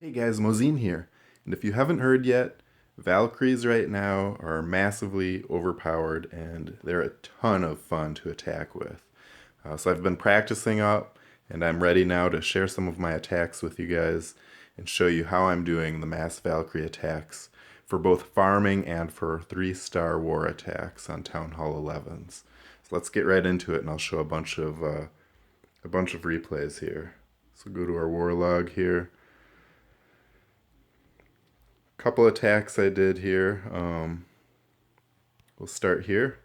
Hey guys, Mozeen here. And if you haven't heard yet, Valkyries right now are massively overpowered and they're a ton of fun to attack with. So I've been practicing up and I'm ready now to share some of my attacks with you guys and show you how I'm doing the mass Valkyrie attacks for both farming and for 3-star war attacks on Town Hall 11s. So let's get right into it and I'll show a bunch of replays here. So go to our war log here. Couple attacks I did here. We'll start here.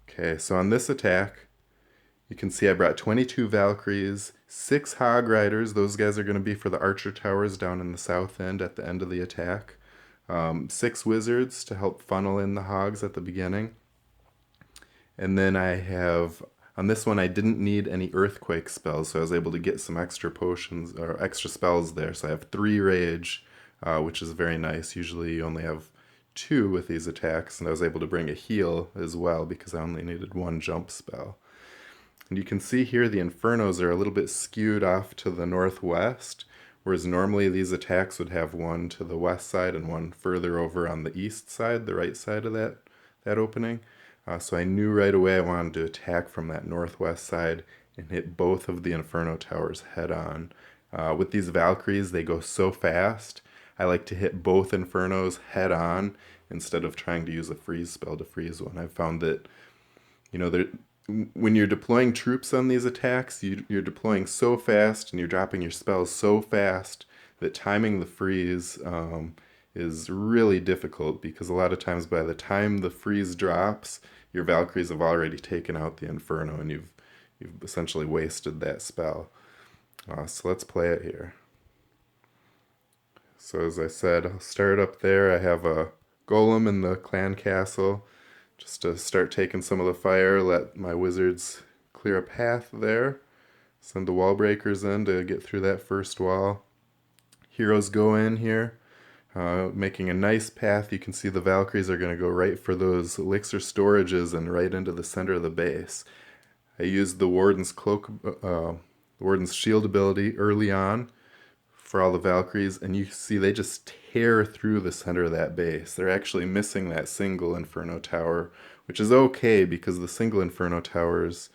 Okay, so on this attack, you can see I brought 22 Valkyries, 6 Hog Riders. Those guys are going to be for the Archer Towers down in the south end at the end of the attack. 6 Wizards to help funnel in the Hogs at the beginning. And then I have, on this one I didn't need any Earthquake spells, so I was able to get some extra potions, or extra spells there. So I have 3 Rage, which is very nice. Usually you only have 2 with these attacks, and I was able to bring a heal as well because I only needed 1 jump spell. And you can see here the Infernos are a little bit skewed off to the northwest, whereas normally these attacks would have one to the west side and one further over on the east side, the right side of that opening. So I knew right away I wanted to attack from that northwest side and hit both of the Inferno towers head on. With these Valkyries, they go so fast. I like to hit both Infernos head on instead of trying to use a freeze spell to freeze one. I've found that, when you're deploying troops on these attacks, you're deploying so fast and you're dropping your spells so fast that timing the freeze is really difficult because a lot of times by the time the freeze drops, your Valkyries have already taken out the Inferno and you've essentially wasted that spell. So let's play it here. So as I said, I'll start up there. I have a golem in the clan castle just to start taking some of the fire, let my wizards clear a path there. Send the wall breakers in to get through that first wall. Heroes go in here, making a nice path. You can see the Valkyries are going to go right for those elixir storages and right into the center of the base. I used the Warden's cloak, Warden's shield ability early on for all the Valkyries, and you see they just tear through the center of that base. They're actually missing that single Inferno tower, which is okay because the single Inferno towers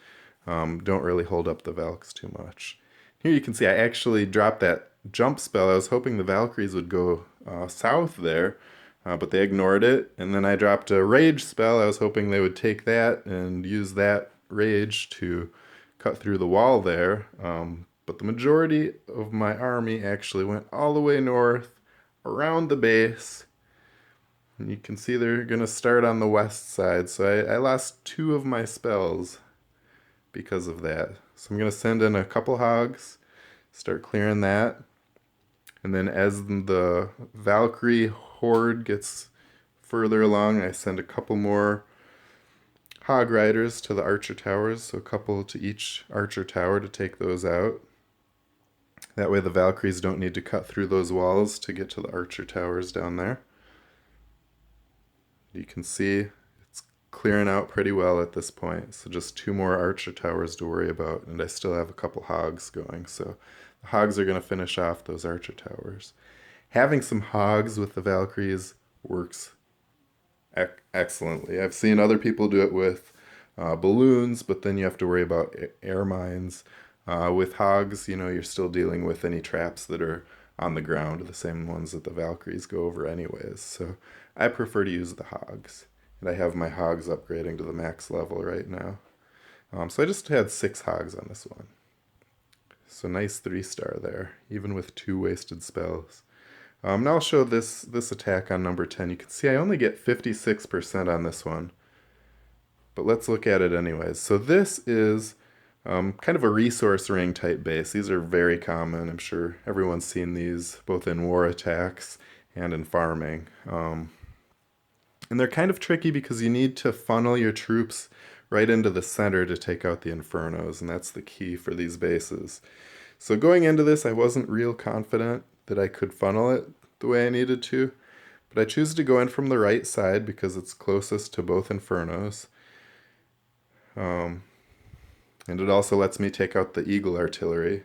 don't really hold up the Valks too much. Here you can see I actually dropped that jump spell. I was hoping the Valkyries would go south there, but they ignored it. And then I dropped a rage spell. I was hoping they would take that and use that rage to cut through the wall there. But the majority of my army actually went all the way north, around the base. And you can see they're going to start on the west side. So I lost 2 of my spells because of that. So I'm going to send in a couple hogs, start clearing that. And then as the Valkyrie horde gets further along, I send a couple more hog riders to the archer towers, so a couple to each archer tower to take those out. That way the Valkyries don't need to cut through those walls to get to the archer towers down there. You can see it's clearing out pretty well at this point, so just 2 more archer towers to worry about, and I still have a couple hogs going, so the hogs are going to finish off those archer towers. Having some hogs with the Valkyries works excellently. I've seen other people do it with balloons, but then you have to worry about air mines. With hogs, you're still dealing with any traps that are on the ground, the same ones that the Valkyries go over anyways. So I prefer to use the hogs. And I have my hogs upgrading to the max level right now. So I just had 6 hogs on this one. So nice 3-star there, even with 2 wasted spells. Now I'll show this attack on number 10. You can see I only get 56% on this one. But let's look at it anyways. So this is kind of a resource ring type base. These are very common. I'm sure everyone's seen these both in war attacks and in farming. And they're kind of tricky because you need to funnel your troops right into the center to take out the Infernos, and that's the key for these bases. So going into this, I wasn't real confident that I could funnel it the way I needed to, but I choose to go in from the right side because it's closest to both Infernos. And it also lets me take out the Eagle artillery.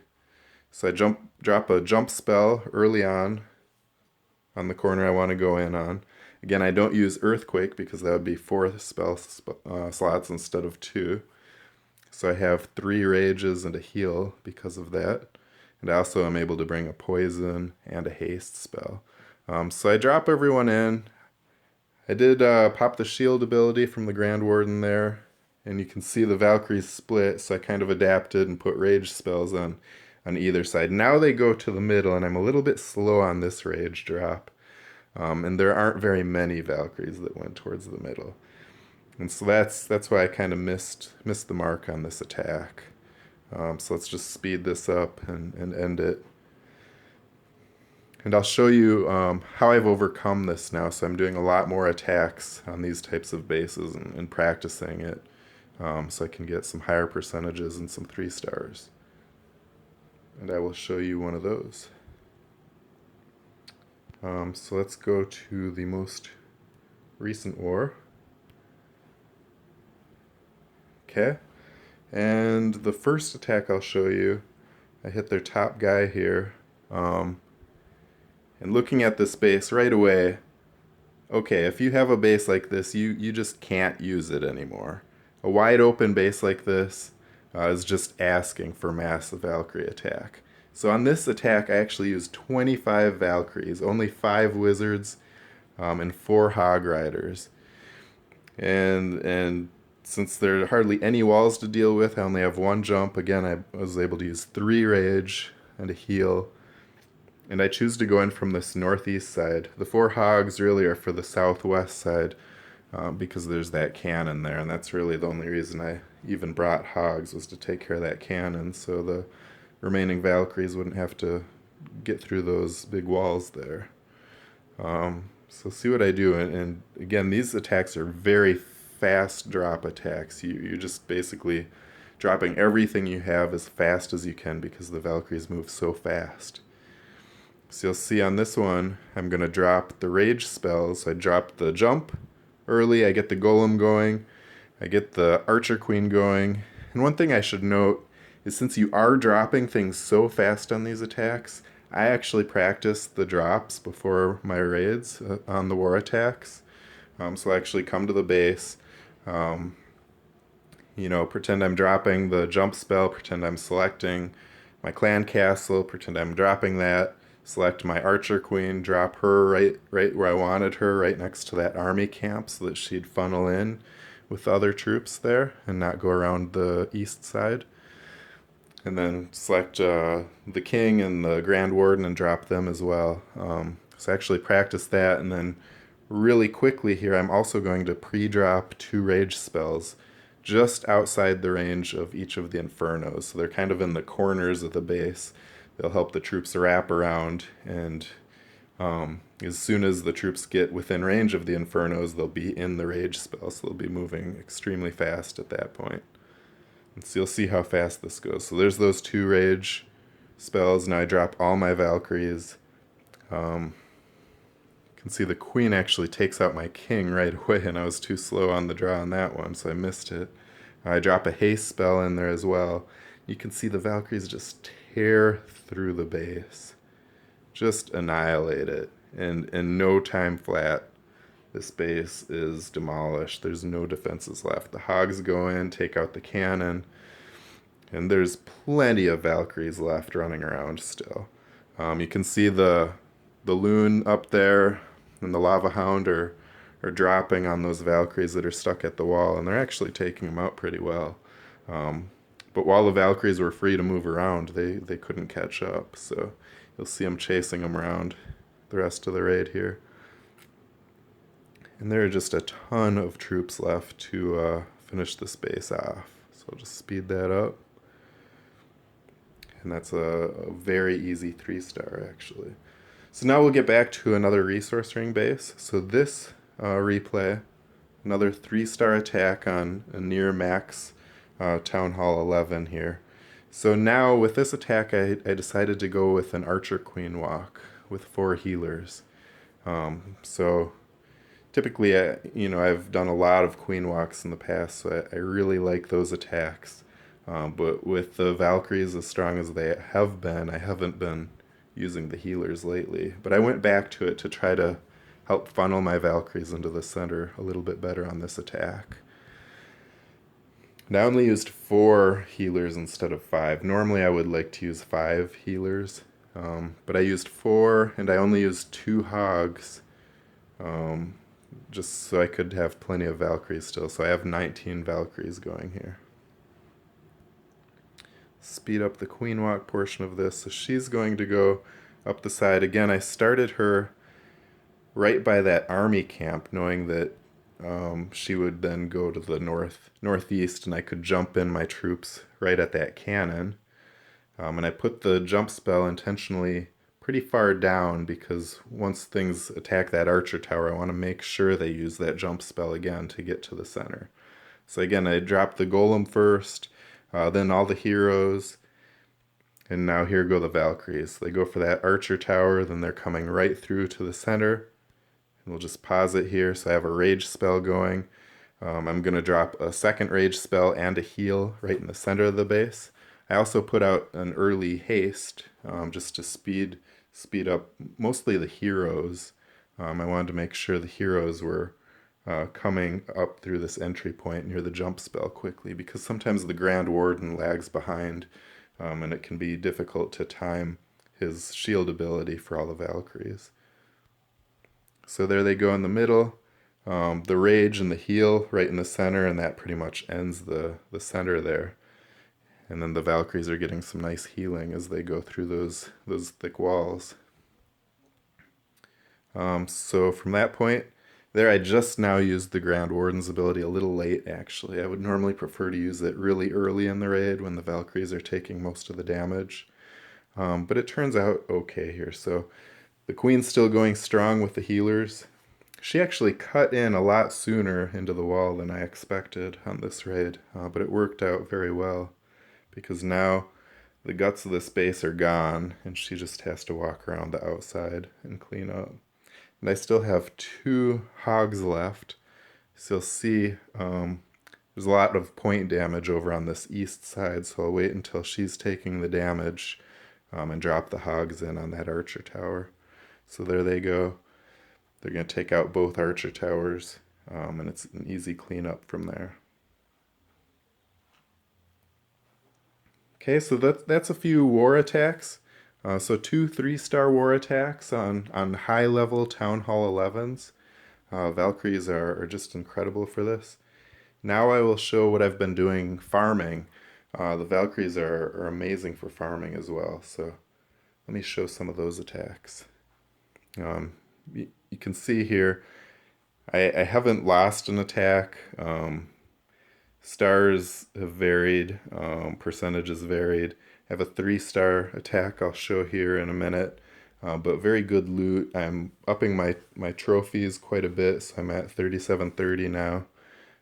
So I drop a jump spell early on the corner I want to go in on. Again, I don't use Earthquake because that would be 4 slots instead of 2. So I have 3 rages and a heal because of that. And I also am able to bring a poison and a haste spell. So I drop everyone in. I did pop the shield ability from the Grand Warden there. And you can see the Valkyries split, so I kind of adapted and put rage spells on either side. Now they go to the middle, and I'm a little bit slow on this rage drop. And there aren't very many Valkyries that went towards the middle. And so that's why I kind of missed the mark on this attack. So let's just speed this up and end it. And I'll show you how I've overcome this now. So I'm doing a lot more attacks on these types of bases and practicing it so I can get some higher percentages and some 3 stars. And I will show you one of those. So let's go to the most recent war. Okay, and the first attack I'll show you, I hit their top guy here, and looking at this base right away, okay, if you have a base like this, you just can't use it anymore. A wide open base like this is just asking for massive Valkyrie attack. So on this attack, I actually used 25 Valkyries, only 5 wizards, and 4 hog riders. And since there are hardly any walls to deal with, I only have 1 jump. Again, I was able to use 3 rage and a heal. And I choose to go in from this northeast side. The 4 hogs really are for the southwest side because there's that cannon there. And that's really the only reason I even brought hogs, was to take care of that cannon, so the remaining Valkyries wouldn't have to get through those big walls there. So see what I do, and again, these attacks are very fast drop attacks. You're just basically dropping everything you have as fast as you can because the Valkyries move so fast. So you'll see on this one, I'm going to drop the rage spells. I drop the jump early, I get the golem going, I get the archer queen going. And one thing I should note is, since you are dropping things so fast on these attacks, I actually practice the drops before my raids on the war attacks. So I actually come to the base, pretend I'm dropping the jump spell, pretend I'm selecting my clan castle, pretend I'm dropping that, select my archer queen, drop her right where I wanted her, right next to that army camp, so that she'd funnel in with other troops there and not go around the east side. And then select the king and the Grand Warden and drop them as well. So I actually practice that, and then really quickly here I'm also going to pre-drop 2 rage spells just outside the range of each of the infernos. So they're kind of in the corners of the base. They'll help the troops wrap around, and as soon as the troops get within range of the infernos, they'll be in the rage spell, so they'll be moving extremely fast at that point. And so you'll see how fast this goes. So there's those 2 rage spells. Now I drop all my Valkyries. You can see the queen actually takes out my king right away, and I was too slow on the draw on that one, so I missed it. I drop a haste spell in there as well. You can see the Valkyries just tear through the base. Just annihilate it. And in no time flat, this base is demolished. There's no defenses left. The hogs go in, take out the cannon, and there's plenty of Valkyries left running around still. You can see the loon up there and the lava hound are dropping on those Valkyries that are stuck at the wall, and they're actually taking them out pretty well. But while the Valkyries were free to move around, they couldn't catch up, so you'll see them chasing them around the rest of the raid here. And there are just a ton of troops left to finish this base off. So I'll just speed that up. And that's a very easy 3-star, actually. So now we'll get back to another resource ring base. So this replay, another 3-star attack on a near max Town Hall 11 here. So now with this attack, I decided to go with an Archer Queen walk with 4 healers. So typically, I've done a lot of queen walks in the past, so I really like those attacks. But with the Valkyries as strong as they have been, I haven't been using the healers lately. But I went back to it to try to help funnel my Valkyries into the center a little bit better on this attack. And I only used 4 healers instead of 5. Normally I would like to use 5 healers, but I used 4, and I only used 2 hogs, just so I could have plenty of Valkyries still. So I have 19 Valkyries going here. Speed up the queen walk portion of this. So she's going to go up the side. Again, I started her right by that army camp, knowing that she would then go to the northeast, and I could jump in my troops right at that cannon. And I put the jump spell intentionally pretty far down because once things attack that archer tower, I want to make sure they use that jump spell again to get to the center. So again, I dropped the golem first, then all the heroes, and now here go the Valkyries. They go for that archer tower, then they're coming right through to the center. And we'll just pause it here. So I have a rage spell going. I'm going to drop a second rage spell and a heal right in the center of the base. I also put out an early haste just to speed up mostly the heroes. I wanted to make sure the heroes were coming up through this entry point near the jump spell quickly, because sometimes the Grand Warden lags behind, and it can be difficult to time his shield ability for all the Valkyries. So there they go in the middle. The rage and the heal right in the center, and that pretty much ends the center there. And then the Valkyries are getting some nice healing as they go through those thick walls. So from that point, there I just now used the Grand Warden's ability a little late, actually. I would normally prefer to use it really early in the raid when the Valkyries are taking most of the damage. But it turns out okay here. So the Queen's still going strong with the healers. She actually cut in a lot sooner into the wall than I expected on this raid, but it worked out very well because now the guts of this base are gone and she just has to walk around the outside and clean up. And I still have 2 hogs left, so you'll see there's a lot of point damage over on this east side, so I'll wait until she's taking the damage and drop the hogs in on that archer tower. So there they go. They're going to take out both archer towers, and it's an easy cleanup from there. Okay, so that's a few war attacks. So 2 3-star war attacks on high-level Town Hall 11s. Valkyries are just incredible for this. Now I will show what I've been doing farming. The Valkyries are amazing for farming as well. So let me show some of those attacks. You can see here, I haven't lost an attack. Stars have varied, percentages varied. I have a 3-star attack I'll show here in a minute, but very good loot. I'm upping my trophies quite a bit, so I'm at 3730 now.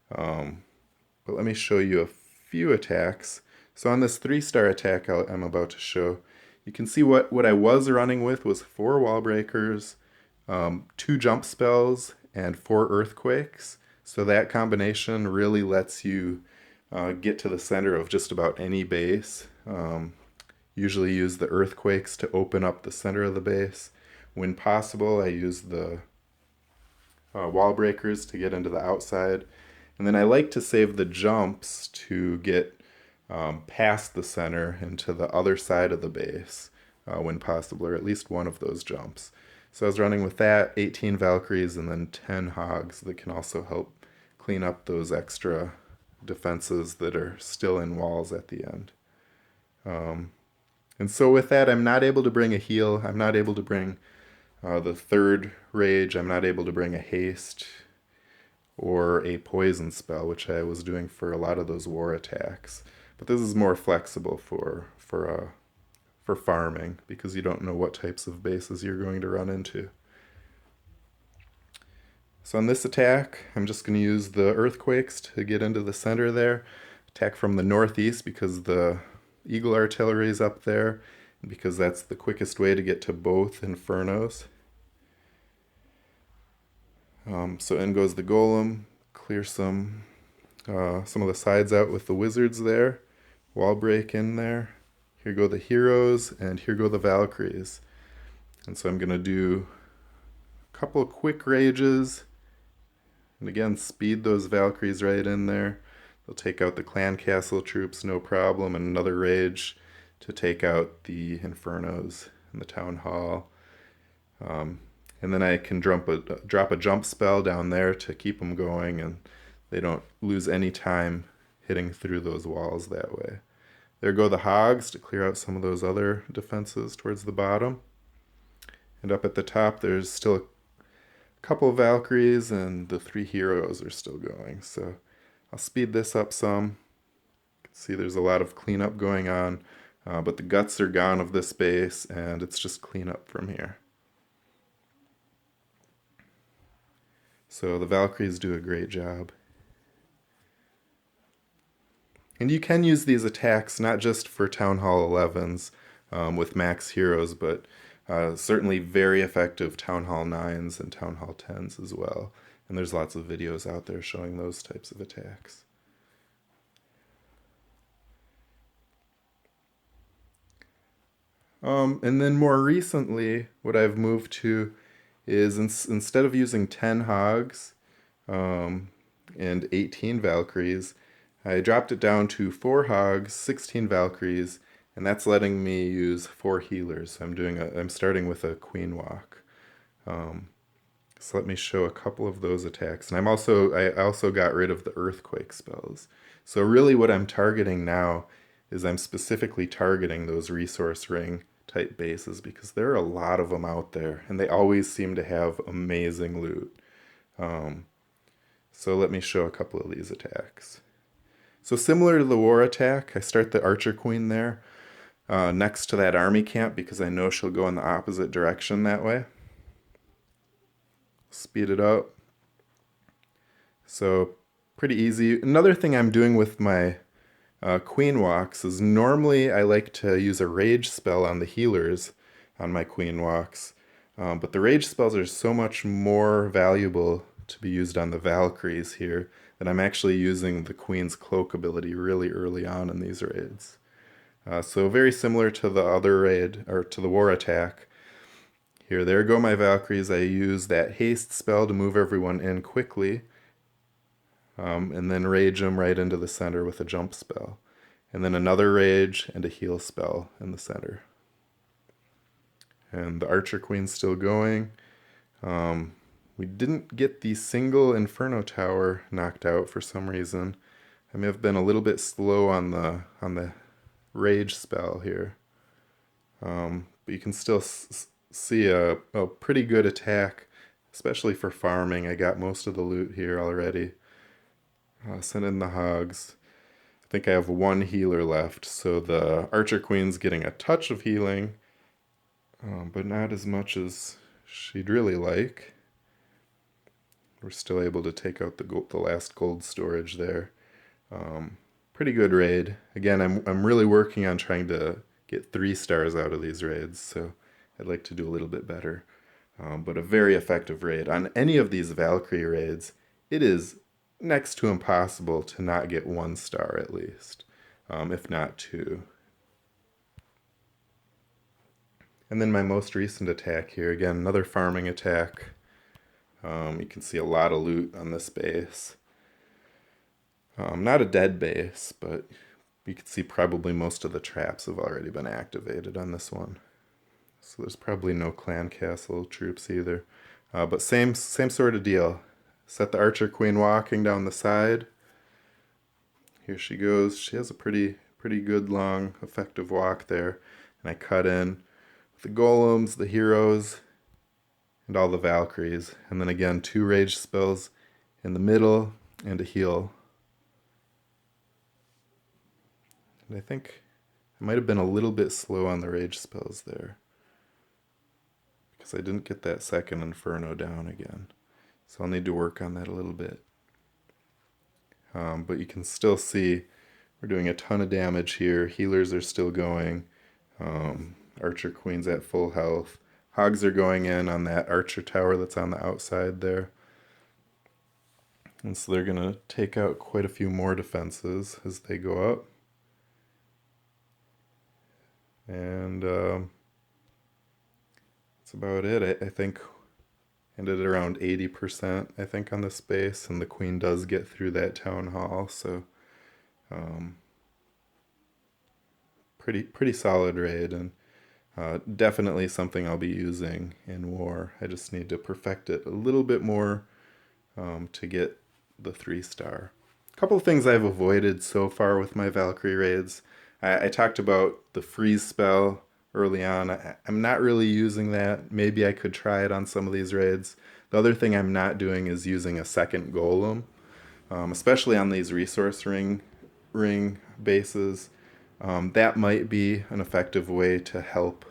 But let me show you a few attacks. So on this 3-star attack I'm about to show, you can see what I was running with was 4 wall breakers, 2 jump spells, and 4 earthquakes. So that combination really lets you get to the center of just about any base. Usually use the earthquakes to open up the center of the base. When possible, I use the wall breakers to get into the outside. And then I like to save the jumps to get past the center and to the other side of the base when possible, or at least one of those jumps. So I was running with that, 18 Valkyries, and then 10 hogs that can also help clean up those extra defenses that are still in walls at the end. And so with that, I'm not able to bring a heal. I'm not able to bring the 3rd rage. I'm not able to bring a haste or a poison spell, which I was doing for a lot of those war attacks. But this is more flexible for farming, because you don't know what types of bases you're going to run into. So on this attack, I'm just going to use the earthquakes to get into the center there. Attack from the northeast because the Eagle artillery is up there, and because that's the quickest way to get to both infernos. So in goes the golem, clear some of the sides out with the wizards there. wall break in there. Here go the heroes, and here go the Valkyries. And so I'm going to do a couple of quick rages. And again, speed those Valkyries right in there. They'll take out the clan castle troops, no problem. And another rage to take out the Infernos in the town hall. And then I can drop a jump spell down there to keep them going, and they don't lose any time hitting through those walls that way. There go the hogs to clear out some of those other defenses towards the bottom. And up at the top, there's still a couple of Valkyries, and the 3 heroes are still going. So I'll speed this up some. You can see there's a lot of cleanup going on, but the guts are gone of this base, and it's just cleanup from here. So the Valkyries do a great job. And you can use these attacks not just for Town Hall 11s with max heroes, but certainly very effective Town Hall 9s and Town Hall 10s as well. And there's lots of videos out there showing those types of attacks. And then more recently, what I've moved to is instead of using 10 hogs and 18 Valkyries, I dropped it down to 4 hogs, 16 Valkyries, and that's letting me use 4 healers. So I'm starting with a queen walk. So let me show a couple of those attacks. And I also got rid of the earthquake spells. So really what I'm targeting now is I'm specifically targeting those resource ring type bases because there are a lot of them out there and they always seem to have amazing loot. So let me show a couple of these attacks. So similar to the war attack, I start the archer queen there next to that army camp because I know she'll go in the opposite direction that way. Speed it up. So pretty easy. Another thing I'm doing with my queen walks is normally I like to use a rage spell on the healers on my queen walks, but the rage spells are so much more valuable to be used on the Valkyries here that I'm actually using the queen's cloak ability really early on in these raids. So very similar to the other raid, or to the war attack. Here, there go my Valkyries. I use that haste spell to move everyone in quickly, and then rage them right into the center with a jump spell. And then another rage and a heal spell in the center. And the Archer Queen's still going. We didn't get the single Inferno Tower knocked out for some reason. I may have been a little bit slow on the rage spell here. But you can still see a pretty good attack, especially for farming. I got most of the loot here already. Send in the hogs. I think I have 1 healer left, so the Archer Queen's getting a touch of healing, but not as much as she'd really like. We're still able to take out the last gold storage there. Pretty good raid. Again, I'm really working on trying to get 3 stars out of these raids, so I'd like to do a little bit better. But a very effective raid. On any of these Valkyrie raids, it is next to impossible to not get 1 star at least, if not 2. And then my most recent attack here, again, another farming attack. You can see a lot of loot on this base. Not a dead base, but you can see probably most of the traps have already been activated on this one. So there's probably no clan castle troops either. But same sort of deal. Set the Archer Queen walking down the side. Here she goes. She has a pretty good long effective walk there. And I cut in with the golems, the heroes, and all the Valkyries. And then again, 2 rage spells in the middle and a heal. And I think I might have been a little bit slow on the rage spells there, because I didn't get that second Inferno down again. So I'll need to work on that a little bit. But you can still see we're doing a ton of damage here. Healers are still going. Archer Queen's at full health. Hogs are going in on that archer tower that's on the outside there. And so they're going to take out quite a few more defenses as they go up. And that's about it. I think ended at around 80%, I think, on the space, and the queen does get through that town hall, so um, pretty solid raid, and definitely something I'll be using in war. I just need to perfect it a little bit more to get the 3-star. A couple of things I've avoided so far with my Valkyrie raids. I talked about the freeze spell early on. I'm not really using that. Maybe I could try it on some of these raids. The other thing I'm not doing is using a second golem, especially on these resource ring bases. That might be an effective way to help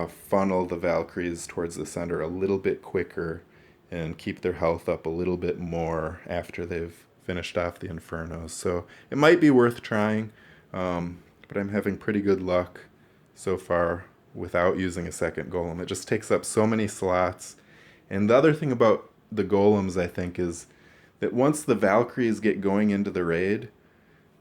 funnel the Valkyries towards the center a little bit quicker and keep their health up a little bit more after they've finished off the Infernos. So it might be worth trying, but I'm having pretty good luck so far without using a second golem. It just takes up so many slots. And the other thing about the golems, I think, is that once the Valkyries get going into the raid,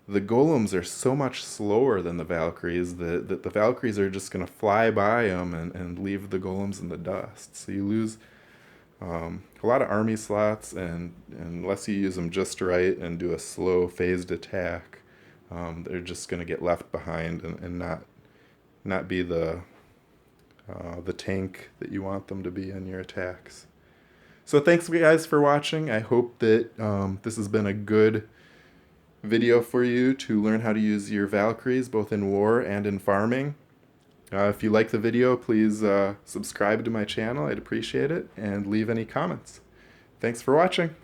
the golems are so much slower than the Valkyries that the Valkyries are just going to fly by them and leave the golems in the dust. So you lose a lot of army slots, and unless you use them just right and do a slow phased attack, they're just going to get left behind and not be the tank that you want them to be in your attacks. So thanks guys for watching. I hope that this has been a good video for you to learn how to use your Valkyries both in war and in farming. If you like the video, please subscribe to my channel. I'd appreciate it, and leave any comments. Thanks for watching.